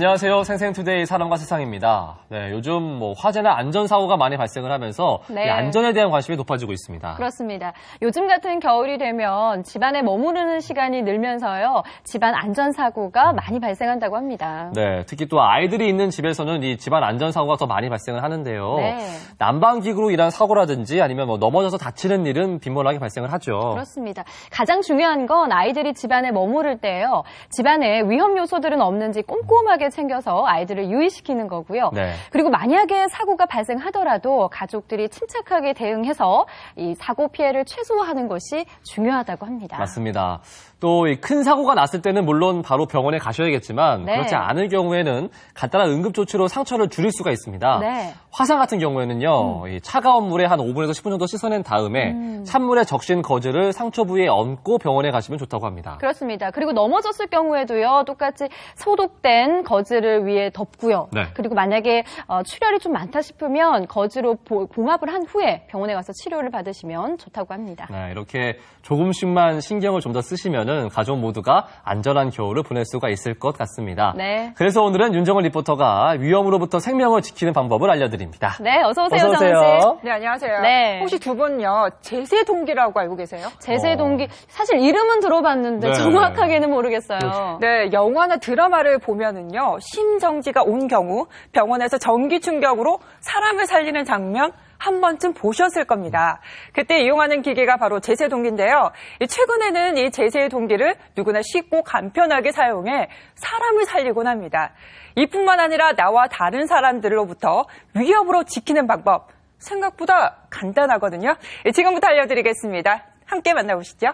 안녕하세요. 생생투데이 사람과 세상입니다. 네, 요즘 화재나 안전사고가 많이 발생을 하면서 이 안전에 대한 관심이 높아지고 있습니다. 그렇습니다. 요즘 같은 겨울이 되면 집안에 머무르는 시간이 늘면서요. 집안 안전사고가 많이 발생한다고 합니다. 네, 특히 또 아이들이 있는 집에서는 이 집안 안전사고가 더 많이 발생을 하는데요. 네. 난방기구로 인한 사고라든지 아니면 넘어져서 다치는 일은 빈번하게 발생을 하죠. 그렇습니다. 가장 중요한 건 아이들이 집안에 머무를 때요. 집안에 위험 요소들은 없는지 꼼꼼하게 챙겨서 아이들을 유의시키는 거고요. 네. 그리고 만약에 사고가 발생하더라도 가족들이 침착하게 대응해서 이 사고 피해를 최소화하는 것이 중요하다고 합니다. 맞습니다. 또 이 큰 사고가 났을 때는 물론 바로 병원에 가셔야겠지만 네. 그렇지 않을 경우에는 간단한 응급조치로 상처를 줄일 수가 있습니다. 네. 화상 같은 경우에는요. 이 차가운 물에 한 5분에서 10분 정도 씻어낸 다음에 찬물에 적신 거즈를 상처 부위에 얹고 병원에 가시면 좋다고 합니다. 그렇습니다. 그리고 넘어졌을 경우에도요. 똑같이 소독된 거즈를 위에 덮고요. 네. 그리고 만약에 출혈이 좀 많다 싶으면 거즈로 봉합을 한 후에 병원에 가서 치료를 받으시면 좋다고 합니다. 네, 이렇게 조금씩만 신경을 좀 더 쓰시면은 가족 모두가 안전한 겨울을 보낼 수가 있을 것 같습니다. 네. 그래서 오늘은 윤정은 리포터가 위험으로부터 생명을 지키는 방법을 알려드립니다. 네, 어서 오세요, 어서 오세요. 정은 씨. 네, 안녕하세요. 네. 혹시 두 분요, 제세동기라고 알고 계세요? 제세동기 사실 이름은 들어봤는데 네. 정확하게는 모르겠어요. 네, 영화나 드라마를 보면은요, 심정지가 온 경우 병원에서 전기 충격으로 사람을 살리는 장면 한 번쯤 보셨을 겁니다. 그때 이용하는 기계가 바로 제세동기인데요. 최근에는 이 제세동기를 누구나 쉽고 간편하게 사용해 사람을 살리곤 합니다. 이뿐만 아니라 나와 다른 사람들로부터 위협으로 지키는 방법 생각보다 간단하거든요. 지금부터 알려드리겠습니다. 함께 만나보시죠.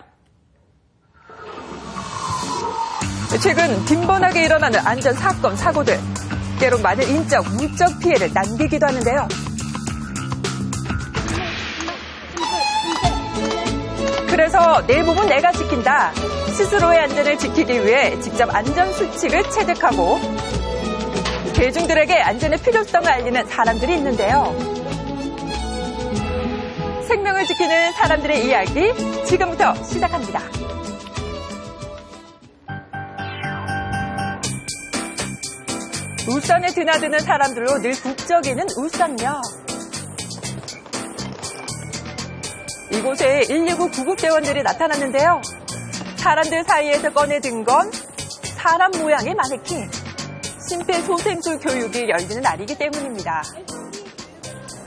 최근 빈번하게 일어나는 안전사건, 사고들. 때론 많은 인적, 물적 피해를 남기기도 하는데요. 그래서 내 몸은 내가 지킨다. 스스로의 안전을 지키기 위해 직접 안전수칙을 체득하고 대중들에게 안전의 필요성을 알리는 사람들이 있는데요. 생명을 지키는 사람들의 이야기 지금부터 시작합니다. 울산에 드나드는 사람들로 늘 북적이는 울산역. 이곳에 119 구급대원들이 나타났는데요. 사람들 사이에서 꺼내든 건 사람 모양의 마네킹. 심폐소생술 교육이 열리는 날이기 때문입니다.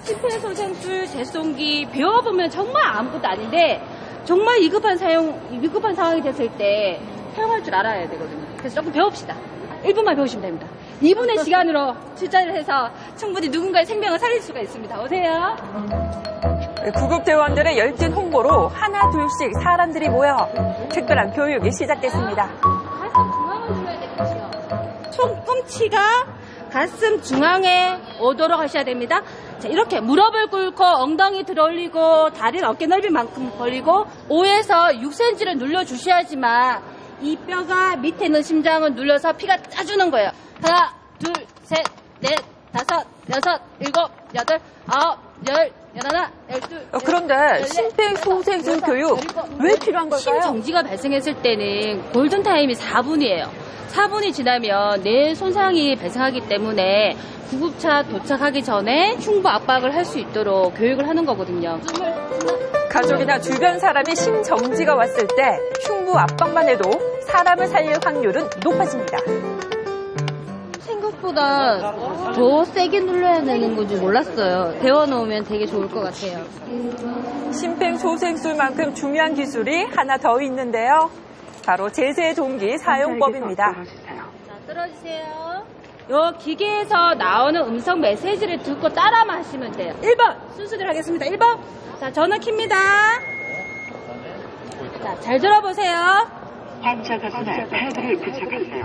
심폐소생술, 제송기 배워보면 정말 아무것도 아닌데 정말 위급한 상황이 됐을 때 사용할 줄 알아야 되거든요. 그래서 조금 배웁시다. 1분만 배우시면 됩니다. 2분의 시간으로 출전을 해서 충분히 누군가의 생명을 살릴 수가 있습니다. 오세요. 구급대원들의 열띤 홍보로 하나 둘씩 사람들이 모여 특별한 교육이 시작됐습니다. 가슴 중앙을 눌러야 되겠죠. 손꿈치가 가슴 중앙에 오도록 하셔야 됩니다. 자, 이렇게 무릎을 꿇고 엉덩이 들어 올리고 다리를 어깨 넓이만큼 벌리고 5에서 6cm를 눌러주셔야지만 이 뼈가 밑에 있는 심장을 눌러서 피가 짜주는 거예요. 하나, 둘, 셋, 넷, 다섯, 여섯, 일곱, 여덟, 아홉, 열, 열하나, 열둘. 그런데 심폐소생술 교육 왜 필요한 걸까요? 심정지가 발생했을 때는 골든타임이 4분이에요. 4분이 지나면 뇌 손상이 발생하기 때문에 구급차 도착하기 전에 흉부 압박을 할 수 있도록 교육을 하는 거거든요. 가족이나 주변 사람이 심정지가 왔을 때 흉부 압박만 해도 사람을 살릴 확률은 높아집니다. 생각보다 더 세게 눌러야 되는 건지 몰랐어요. 배워놓으면 되게 좋을 것 같아요. 심폐소생술만큼 중요한 기술이 하나 더 있는데요. 바로 제세동기 사용법입니다. 자, 떨어지세요. 요 기계에서 나오는 음성 메시지를 듣고 따라만 하시면 돼요. 1번 순서대로 하겠습니다. 1번. 자, 전원 킵니다. 자, 잘 들어보세요.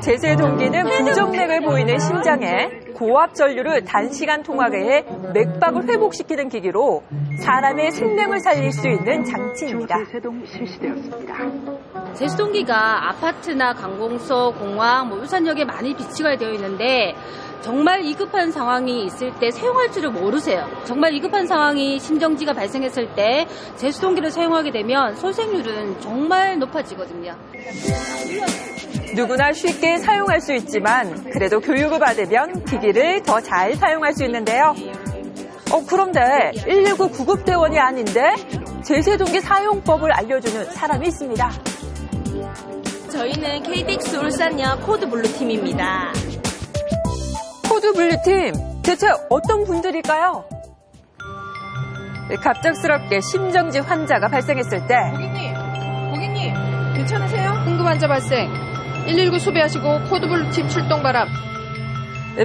제세동기는 부정맥을 보이는 심장에 고압 전류를 단시간 통하게 해 맥박을 회복시키는 기기로 사람의 생명을 살릴 수 있는 장치입니다. 제수동기가 아파트나 관공서, 공항, 울산역에 많이 비치가 되어 있는데 정말 위급한 상황이 있을 때 사용할 줄을 모르세요. 정말 위급한 상황이 심정지가 발생했을 때 제수동기를 사용하게 되면 소생률은 정말 높아지거든요. 누구나 쉽게 사용할 수 있지만 그래도 교육을 받으면 기기를 더 잘 사용할 수 있는데요. 그런데 119 구급대원이 아닌데 제세동기 사용법을 알려주는 사람이 있습니다. 저희는 KTX 울산역 코드블루팀입니다. 코드블루팀, 대체 어떤 분들일까요? 갑작스럽게 심정지 환자가 발생했을 때 고객님, 괜찮으세요? 응급 환자 발생. 119 수배하시고 코드블루팀 출동 바람.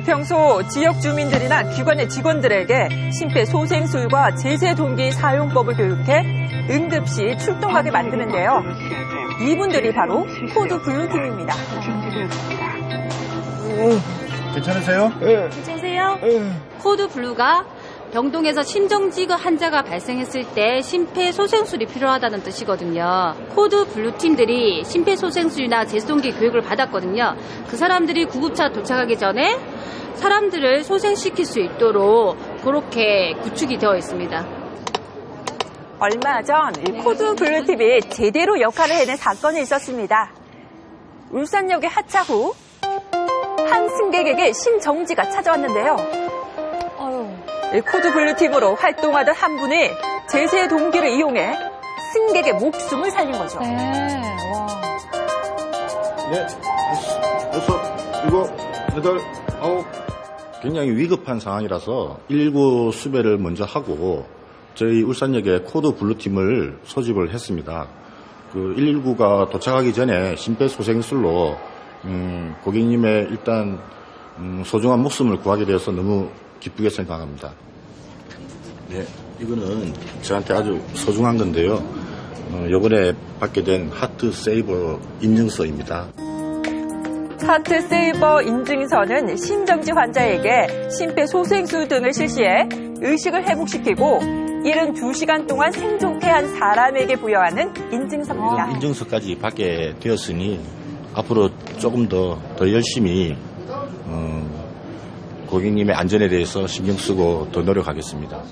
평소 지역 주민들이나 기관의 직원들에게 심폐소생술과 제세동기 사용법을 교육해 응급시 출동하게 만드는데요. 이분들이 바로 코드블루팀입니다. 괜찮으세요? 괜찮으세요? 코드블루가 병동에서 심정지가 환자가 발생했을 때 심폐소생술이 필요하다는 뜻이거든요. 코드블루팀들이 심폐소생술이나 제수동기 교육을 받았거든요. 그 사람들이 구급차 도착하기 전에 사람들을 소생시킬 수 있도록 그렇게 구축이 되어 있습니다. 얼마 전 코드블루팀이 제대로 역할을 해낸 사건이 있었습니다. 울산역에 하차 후 한 승객에게 심정지가 찾아왔는데요. 코드블루팀으로 활동하던 한 분이 제세동기를 이용해 승객의 목숨을 살린 거죠. 네, 와. 네, 6, 7, 8. 굉장히 위급한 상황이라서 119 수배를 먼저 하고 저희 울산역에 코드블루팀을 소집을 했습니다. 그 119가 도착하기 전에 심폐소생술로 고객님의 일단 소중한 목숨을 구하게 되어서 너무 기쁘게 생각합니다. 네, 이거는 저한테 아주 소중한 건데요. 이번에 받게 된 하트 세이버 인증서입니다. 하트 세이버 인증서는 심정지 환자에게 심폐소생술 등을 실시해 의식을 회복시키고 72시간 동안 생존케 한 사람에게 부여하는 인증서입니다. 인증서까지 받게 되었으니 앞으로 조금 더 열심히 고객님의 안전에 대해서 신경 쓰고 더 노력하겠습니다.